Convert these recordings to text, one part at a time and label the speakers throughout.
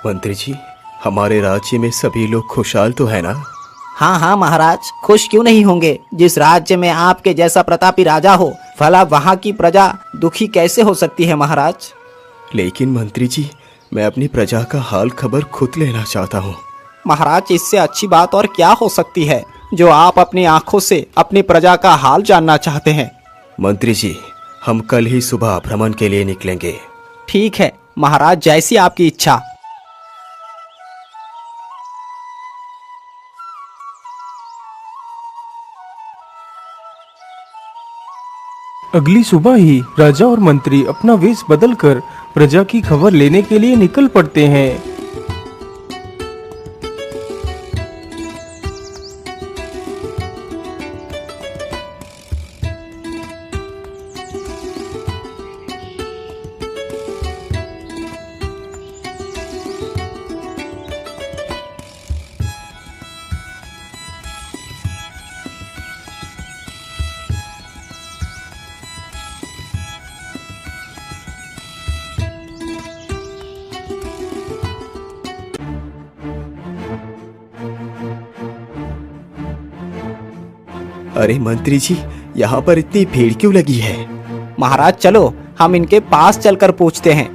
Speaker 1: मंत्री जी, हमारे राज्य में सभी लोग खुशहाल तो है ना?
Speaker 2: हाँ हाँ महाराज, खुश क्यों नहीं होंगे। जिस राज्य में आपके जैसा प्रतापी राजा हो, भला वहाँ की प्रजा दुखी कैसे हो सकती है महाराज।
Speaker 1: लेकिन मंत्री जी, मैं अपनी प्रजा का हाल खबर खुद लेना चाहता हूँ।
Speaker 2: महाराज, इससे अच्छी बात और क्या हो सकती है जो आप अपनी आंखों से अपनी प्रजा का हाल जानना चाहते हैं।
Speaker 1: मंत्री जी, हम कल ही सुबह भ्रमण के लिए निकलेंगे।
Speaker 2: ठीक है महाराज, जैसी आपकी इच्छा।
Speaker 3: अगली सुबह ही राजा और मंत्री अपना वेश बदलकर प्रजा की खबर लेने के लिए निकल पड़ते हैं।
Speaker 1: अरे मंत्री जी, यहाँ पर इतनी भीड़ क्यों लगी है?
Speaker 2: महाराज चलो, हम इनके पास चलकर पूछते हैं।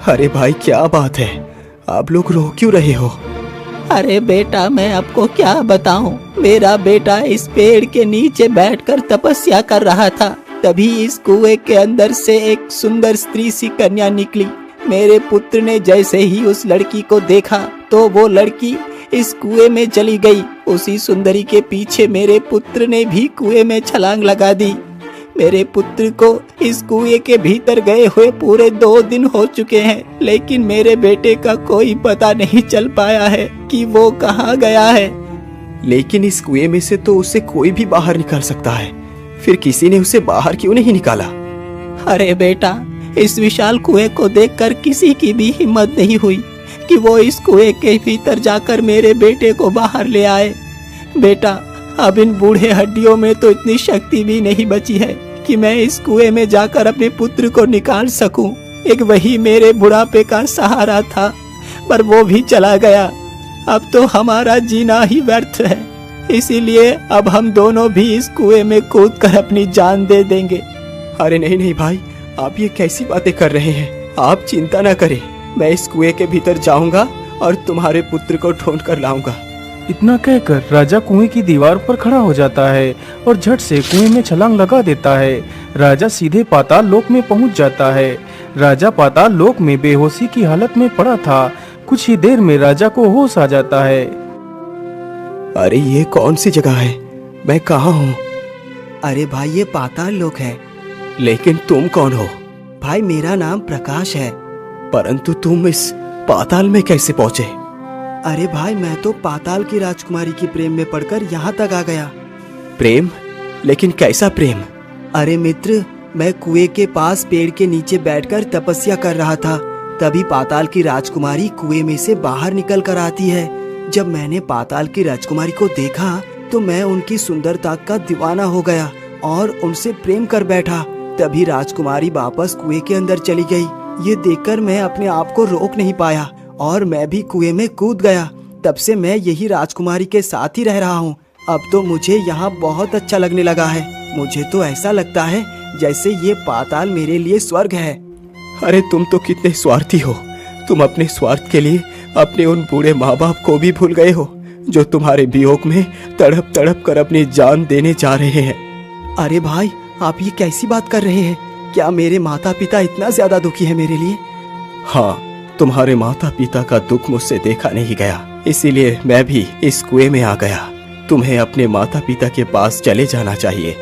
Speaker 1: अरे भाई, क्या बात है? आप लोग रो क्यों रहे हो?
Speaker 2: अरे बेटा, मैं आपको क्या बताऊं। मेरा बेटा इस पेड़ के नीचे बैठकर तपस्या कर रहा था, तभी इस कुएं के अंदर से एक सुंदर स्त्री सी कन्या निकली। मेरे पुत्र ने जैसे ही उस लड़की को देखा तो वो लड़की इस कुएं में चली गई। उसी सुंदरी के पीछे मेरे पुत्र ने भी कुएं में छलांग लगा दी। मेरे पुत्र को इस कुएं के भीतर गए हुए पूरे 2 दिन हो चुके हैं, लेकिन मेरे बेटे का कोई पता नहीं चल पाया है कि वो कहाँ गया है।
Speaker 1: लेकिन इस कुएं में से तो उसे कोई भी बाहर निकाल सकता है, फिर किसी ने उसे बाहर क्यों नहीं निकाला?
Speaker 2: अरे बेटा, इस विशाल कुएं को देखकर किसी की भी हिम्मत नहीं हुई कि वो इस कुएं के भीतर जाकर मेरे बेटे को बाहर ले आए। बेटा, अब इन बूढ़े हड्डियों में तो इतनी शक्ति भी नहीं बची है कि मैं इस कुएं में जाकर अपने पुत्र को निकाल सकूं। एक वही मेरे बुढ़ापे का सहारा था, पर वो भी चला गया। अब तो हमारा जीना ही व्यर्थ है, इसीलिए अब हम दोनों भी इस कुएं में कूदकर अपनी जान दे देंगे।
Speaker 1: अरे नहीं नहीं भाई, आप ये कैसी बातें कर रहे हैं? आप चिंता न करें, मैं इस कुएं के भीतर जाऊंगा और तुम्हारे पुत्र को ढूंढ कर लाऊंगा।
Speaker 3: इतना कहकर राजा कुएं की दीवार पर खड़ा हो जाता है और झट से कुएं में छलांग लगा देता है। राजा सीधे पाताल लोक में पहुंच जाता है। राजा पाताल लोक में बेहोशी की हालत में पड़ा था। कुछ ही देर में राजा को होश आ जाता है।
Speaker 1: अरे ये कौन सी जगह है? मैं कहाँ हूँ?
Speaker 2: अरे भाई, ये पाताल लोक है।
Speaker 1: लेकिन तुम कौन हो?
Speaker 2: भाई, मेरा नाम प्रकाश है।
Speaker 1: परंतु तुम इस पाताल में कैसे पहुँचे?
Speaker 2: अरे भाई, मैं तो पाताल की राजकुमारी की प्रेम में पड़कर यहाँ तक आ गया।
Speaker 1: प्रेम? लेकिन कैसा प्रेम?
Speaker 2: अरे मित्र, मैं कुएं के पास पेड़ के नीचे बैठकर तपस्या कर रहा था, तभी पाताल की राजकुमारी कुएं में से बाहर निकल कर आती है। जब मैंने पाताल की राजकुमारी को देखा तो मैं उनकी सुंदरता का दीवाना हो गया और उनसे प्रेम कर बैठा। तभी राजकुमारी वापस कुएं के अंदर चली गई। ये देखकर मैं अपने आप को रोक नहीं पाया और मैं भी कुएं में कूद गया। तब से मैं यही राजकुमारी के साथ ही रह रहा हूँ। अब तो मुझे यहाँ बहुत अच्छा लगने लगा है। मुझे तो ऐसा लगता है जैसे ये पाताल मेरे लिए स्वर्ग है।
Speaker 1: अरे तुम तो कितने स्वार्थी हो। तुम अपने स्वार्थ के लिए अपने उन बूढ़े माँ बाप को भी भूल गए हो, जो तुम्हारे वियोग में तड़प तड़प कर अपनी जान देने जा रहे हैं।
Speaker 2: अरे भाई, आप ये कैसी बात कर रहे हैं? क्या मेरे माता पिता इतना ज्यादा दुखी है मेरे लिए?
Speaker 1: हाँ, तुम्हारे माता पिता का दुख मुझसे देखा नहीं गया, इसीलिए मैं भी इस कुएं में आ गया। तुम्हें अपने माता पिता के पास चले जाना चाहिए।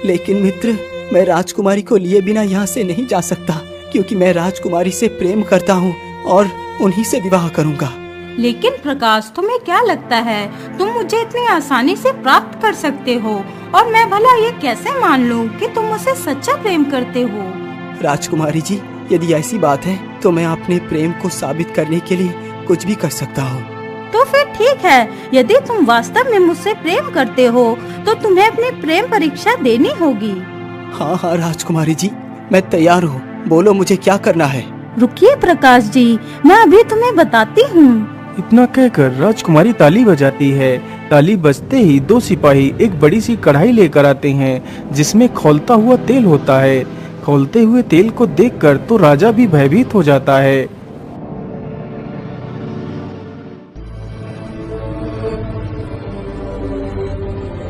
Speaker 2: लेकिन मित्र, मैं राजकुमारी को लिए बिना यहाँ से नहीं जा सकता, क्योंकि मैं राजकुमारी से प्रेम करता हूँ और उन्हीं से विवाह करूँगा।
Speaker 4: लेकिन प्रकाश, तुम्हें क्या लगता है तुम मुझे इतनी आसानी से प्राप्त कर सकते हो? और मैं भला ये कैसे मान लूं कि तुम मुझसे सच्चा प्रेम करते हो?
Speaker 2: राजकुमारी जी, यदि ऐसी बात है तो मैं अपने प्रेम को साबित करने के लिए कुछ भी कर सकता हूँ।
Speaker 4: तो फिर ठीक है, यदि तुम वास्तव में मुझसे प्रेम करते हो तो तुम्हें अपनी प्रेम परीक्षा देनी होगी।
Speaker 2: हाँ हाँ राजकुमारी जी, मैं तैयार हूँ। बोलो मुझे क्या करना है।
Speaker 4: रुकिए प्रकाश जी, मैं अभी तुम्हें बताती हूँ।
Speaker 3: इतना कहकर राजकुमारी ताली बजाती है। ताली बजते ही दो सिपाही एक बड़ी सी कढ़ाई लेकर आते हैं जिसमें खौलता हुआ तेल होता है। खौलते हुए तेल को देखकर तो राजा भी भयभीत हो जाता है।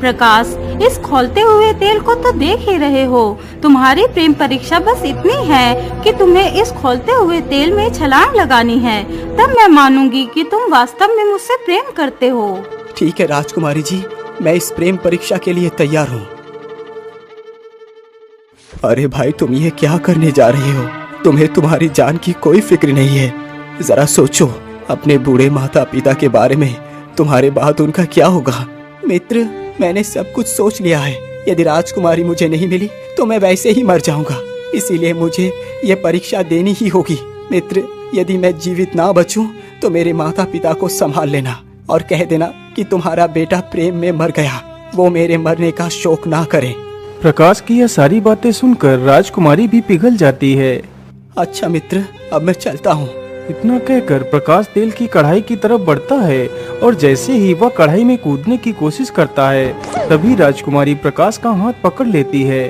Speaker 4: प्रकाश, इस खौलते हुए तेल को तो देख ही रहे हो। तुम्हारी प्रेम परीक्षा बस इतनी है कि तुम्हें इस खौलते हुए तेल में छलांग लगानी है, तब मैं मानूंगी कि तुम वास्तव में मुझसे प्रेम करते हो।
Speaker 2: ठीक है राजकुमारी जी, मैं इस प्रेम परीक्षा के लिए तैयार हूँ।
Speaker 1: अरे भाई, तुम ये क्या करने जा रहे हो? तुम्हें तुम्हारी जान की कोई फिक्र नहीं है। जरा सोचो अपने बूढ़े माता पिता के बारे में, तुम्हारे बाद उनका क्या होगा?
Speaker 2: मित्र, मैंने सब कुछ सोच लिया है। यदि राजकुमारी मुझे नहीं मिली तो मैं वैसे ही मर जाऊंगा, इसीलिए मुझे ये परीक्षा देनी ही होगी। मित्र, यदि मैं जीवित ना बचूं तो मेरे माता पिता को संभाल लेना और कह देना कि तुम्हारा बेटा प्रेम में मर गया, वो मेरे मरने का शोक ना करे।
Speaker 3: प्रकाश की यह सारी बातें सुनकर राजकुमारी भी पिघल जाती है।
Speaker 2: अच्छा मित्र, अब मैं चलता हूँ।
Speaker 3: इतना कहकर प्रकाश तेल की कढ़ाई की तरफ बढ़ता है और जैसे ही वह कढ़ाई में कूदने की कोशिश करता है तभी राजकुमारी प्रकाश का हाथ पकड़ लेती है।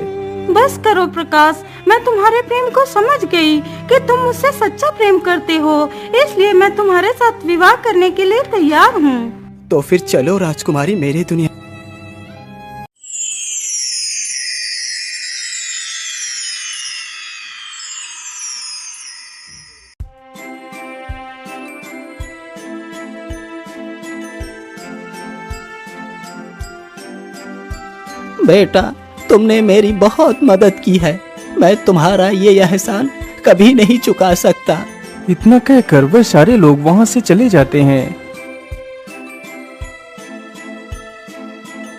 Speaker 4: बस करो प्रकाश, मैं तुम्हारे प्रेम को समझ गई कि तुम मुझसे सच्चा प्रेम करते हो, इसलिए मैं तुम्हारे साथ विवाह करने के लिए तैयार हूँ।
Speaker 2: तो फिर चलो राजकुमारी मेरे दुनिया। बेटा, तुमने मेरी बहुत मदद की है। मैं तुम्हारा ये एहसान कभी नहीं चुका सकता।
Speaker 3: इतना कहकर वह सारे लोग वहाँ से चले जाते हैं।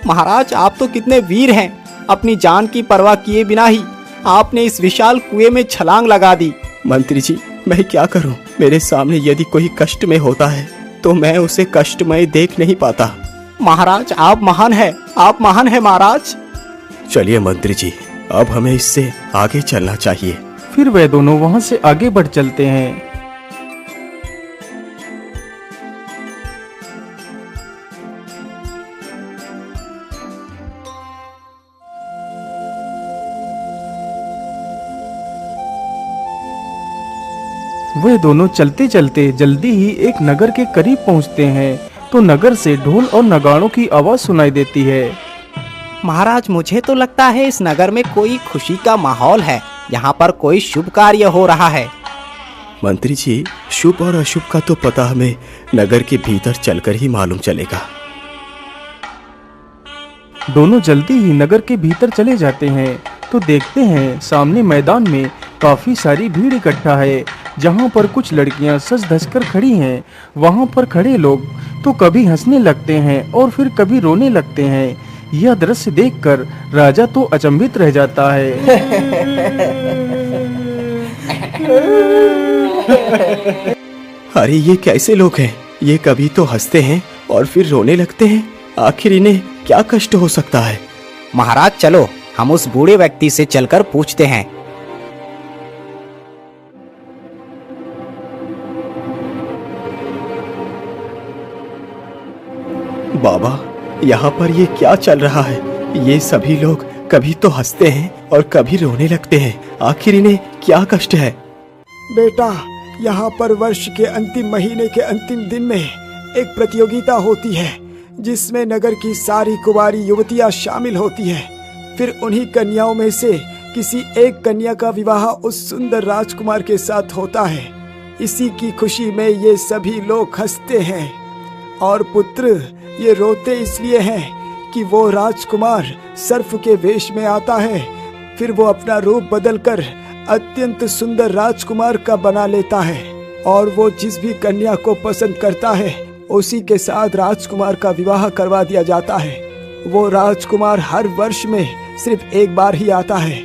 Speaker 2: महाराज, आप तो कितने वीर हैं। अपनी जान की परवाह किए बिना ही आपने इस विशाल कुएं में छलांग लगा दी।
Speaker 1: मंत्री जी, मैं क्या करूं? मेरे सामने यदि कोई कष्ट में होता है तो मैं उसे कष्टमय देख नहीं पाता।
Speaker 2: महाराज, आप महान हैं, आप महान हैं महाराज।
Speaker 1: चलिए मंत्री जी, अब हमें इससे आगे चलना चाहिए।
Speaker 3: फिर वे दोनों वहाँ से आगे बढ़ चलते हैं। वे दोनों चलते चलते जल्दी ही एक नगर के करीब पहुँचते हैं तो नगर से ढोल और नगाड़ों की आवाज सुनाई देती है।
Speaker 2: महाराज, मुझे तो लगता है इस नगर में कोई खुशी का माहौल है। यहाँ पर कोई शुभ कार्य हो रहा है।
Speaker 1: मंत्री जी, शुभ और अशुभ का तो पता हमें नगर के भीतर चलकर ही मालूम चलेगा।
Speaker 3: दोनों जल्दी ही नगर के भीतर चले जाते हैं तो देखते हैं सामने मैदान में काफी सारी भीड़ इकट्ठा है, जहाँ पर कुछ लड़कियां सज धज कर खड़ी हैं। वहाँ पर खड़े लोग तो कभी हंसने लगते हैं और फिर कभी रोने लगते हैं। यह दृश्य देखकर राजा तो अचंभित रह जाता है।
Speaker 1: अरे ये कैसे लोग हैं? ये कभी तो हंसते हैं और फिर रोने लगते हैं। आखिर इन्हें क्या कष्ट हो सकता है?
Speaker 2: महाराज, चलो हम उस बूढ़े व्यक्ति से चलकर पूछते हैं।
Speaker 1: बाबा, यहाँ पर ये क्या चल रहा है? ये सभी लोग कभी तो हंसते हैं और कभी रोने लगते हैं। आखिर इन्हें क्या कष्ट है?
Speaker 5: बेटा, यहाँ पर वर्ष के अंतिम महीने के अंतिम दिन में एक प्रतियोगिता होती है जिसमें नगर की सारी कुंवारी युवतियाँ शामिल होती हैं। फिर उन्हीं कन्याओं में से किसी एक कन्या का विवाह उस सुंदर राजकुमार के साथ होता है। इसी की खुशी में ये सभी लोग हंसते हैं और पुत्र ये रोते इसलिए हैं कि वो राजकुमार सर्फ के वेश में आता है। फिर वो अपना रूप बदलकर अत्यंत सुंदर राजकुमार का बना लेता है और वो जिस भी कन्या को पसंद करता है उसी के साथ राजकुमार का विवाह करवा दिया जाता है। वो राजकुमार हर वर्ष में सिर्फ एक बार ही आता है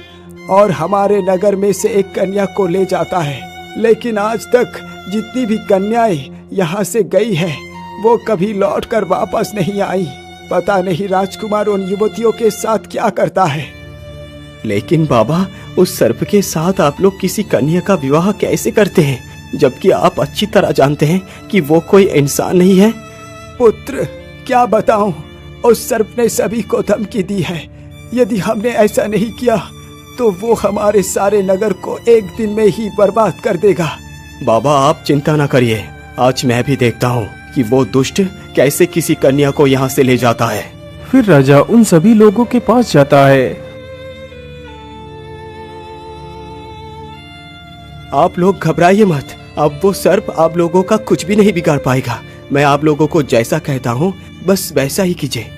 Speaker 5: और हमारे नगर में से एक कन्या को ले जाता है। लेकिन आज तक जितनी भी कन्याएं यहाँ से गई है वो कभी लौटकर वापस नहीं आई। पता नहीं राजकुमार उन युवतियों के साथ क्या करता है।
Speaker 1: लेकिन बाबा, उस सर्प के साथ आप लोग किसी कन्या का विवाह कैसे करते हैं, जबकि आप अच्छी तरह जानते हैं कि वो कोई इंसान नहीं है?
Speaker 5: पुत्र, क्या बताऊं, उस सर्प ने सभी को धमकी दी है। यदि हमने ऐसा नहीं किया तो वो हमारे सारे नगर को एक दिन में ही बर्बाद कर देगा।
Speaker 1: बाबा, आप चिंता न करिए, आज मैं भी देखता हूँ कि वो दुष्ट कैसे किसी कन्या को यहाँ से ले जाता है।
Speaker 3: फिर राजा उन सभी लोगों के पास जाता है।
Speaker 1: आप लोग घबराइए मत, अब वो सर्प आप लोगों का कुछ भी नहीं बिगाड़ पाएगा। मैं आप लोगों को जैसा कहता हूँ बस वैसा ही कीजिए।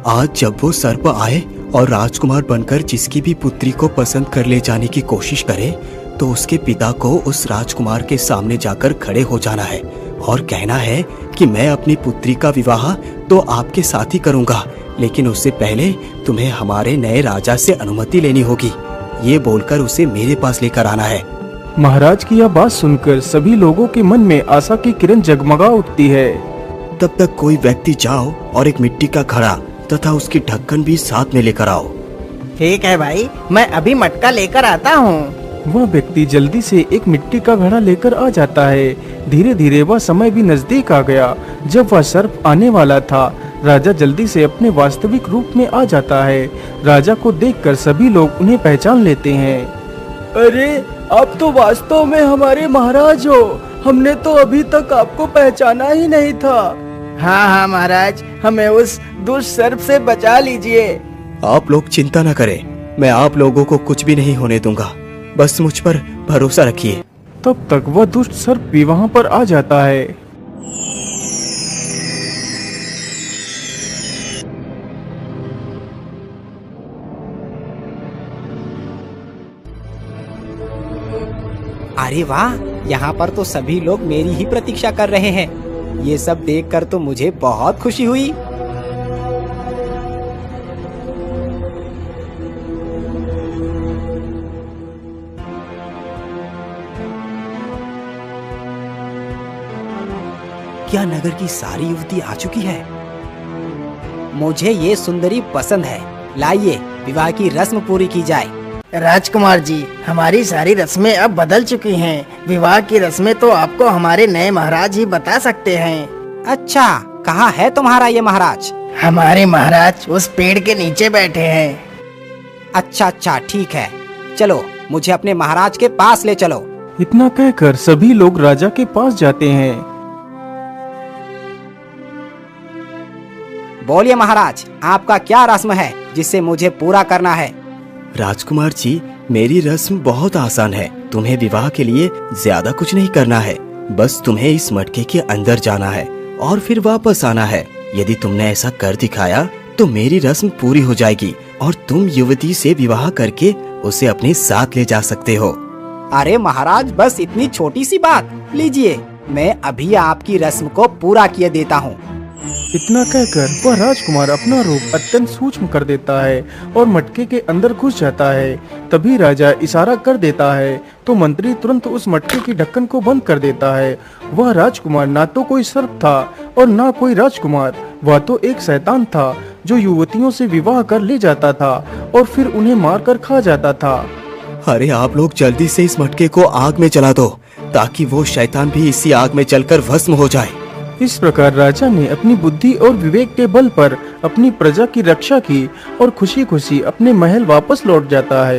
Speaker 2: आज जब वो सर्प आए और राजकुमार बनकर जिसकी भी पुत्री को पसंद कर ले जाने की कोशिश करे, तो उसके पिता को उस राजकुमार के सामने जाकर खड़े हो जाना है और कहना है कि मैं अपनी पुत्री का विवाह तो आपके साथ ही करूंगा, लेकिन उससे पहले तुम्हें हमारे नए राजा से अनुमति लेनी होगी। ये बोलकर उसे मेरे पास लेकर आना है।
Speaker 3: महाराज की यह बात सुनकर सभी लोगों के मन में आशा की किरण जगमगा उठती है।
Speaker 2: तब तक कोई व्यक्ति जाओ और एक मिट्टी का घड़ा तथा उसकी ढक्कन भी साथ में लेकर आओ।
Speaker 6: ठीक है भाई, मैं अभी मटका लेकर आता हूँ।
Speaker 3: वह व्यक्ति जल्दी से एक मिट्टी का घड़ा लेकर आ जाता है। धीरे धीरे वह समय भी नजदीक आ गया जब वह सर्प आने वाला था। राजा जल्दी से अपने वास्तविक रूप में आ जाता है। राजा को देखकर सभी लोग उन्हें पहचान लेते हैं।
Speaker 2: अरे, आप तो वास्तव में हमारे महाराज हो। हमने तो अभी तक आपको पहचाना ही नहीं था।
Speaker 6: हाँ हाँ महाराज, हमें उस दुष्ट सर्प से बचा लीजिए।
Speaker 1: आप लोग चिंता न करें, मैं आप लोगों को कुछ भी नहीं होने दूंगा, बस मुझ पर भरोसा रखिए।
Speaker 3: तब तक वह दुष्ट सर्प भी वहाँ पर आ जाता है।
Speaker 6: अरे वाह, यहाँ पर तो सभी लोग मेरी ही प्रतीक्षा कर रहे हैं। ये सब देखकर तो मुझे बहुत खुशी हुई।
Speaker 2: क्या नगर की सारी युवती आ चुकी है?
Speaker 6: मुझे ये सुंदरी पसंद है। लाइए विवाह की रस्म पूरी की जाए।
Speaker 7: राजकुमार जी, हमारी सारी रस्में अब बदल चुकी हैं। विवाह की रस्में तो आपको हमारे नए महाराज ही बता सकते हैं।
Speaker 6: अच्छा, कहाँ है तुम्हारा ये महाराज?
Speaker 7: हमारे महाराज उस पेड़ के नीचे बैठे हैं।
Speaker 6: अच्छा अच्छा, ठीक है, चलो मुझे अपने महाराज के पास ले चलो।
Speaker 3: इतना कहकर सभी लोग राजा के पास जाते हैं।
Speaker 6: बोलिए महाराज, आपका क्या रस्म है जिसे मुझे पूरा करना है?
Speaker 2: राजकुमार जी, मेरी रस्म बहुत आसान है। तुम्हें विवाह के लिए ज्यादा कुछ नहीं करना है। बस तुम्हें इस मटके के अंदर जाना है और फिर वापस आना है। यदि तुमने ऐसा कर दिखाया तो मेरी रस्म पूरी हो जाएगी और तुम युवती से विवाह करके उसे अपने साथ ले जा सकते हो।
Speaker 6: अरे महाराज, बस इतनी छोटी सी बात। लीजिए, मैं अभी आपकी रस्म को पूरा किए देता हूँ।
Speaker 3: इतना कहकर वह राजकुमार अपना रूप अत्यंत सूक्ष्म कर देता है और मटके के अंदर घुस जाता है। तभी राजा इशारा कर देता है तो मंत्री तुरंत उस मटके की ढक्कन को बंद कर देता है। वह राजकुमार ना तो कोई सर्प था और ना कोई राजकुमार, वह तो एक शैतान था जो युवतियों से विवाह कर ले जाता था और फिर उन्हें मारकर खा जाता था।
Speaker 2: अरे आप लोग जल्दी से इस मटके को आग में जला दो ताकि वो शैतान भी इसी आग में जलकर भस्म हो जाए।
Speaker 3: इस प्रकार राजा ने अपनी बुद्धि और विवेक के बल पर अपनी प्रजा की रक्षा की और खुशी खुशी अपने महल वापस लौट जाता है।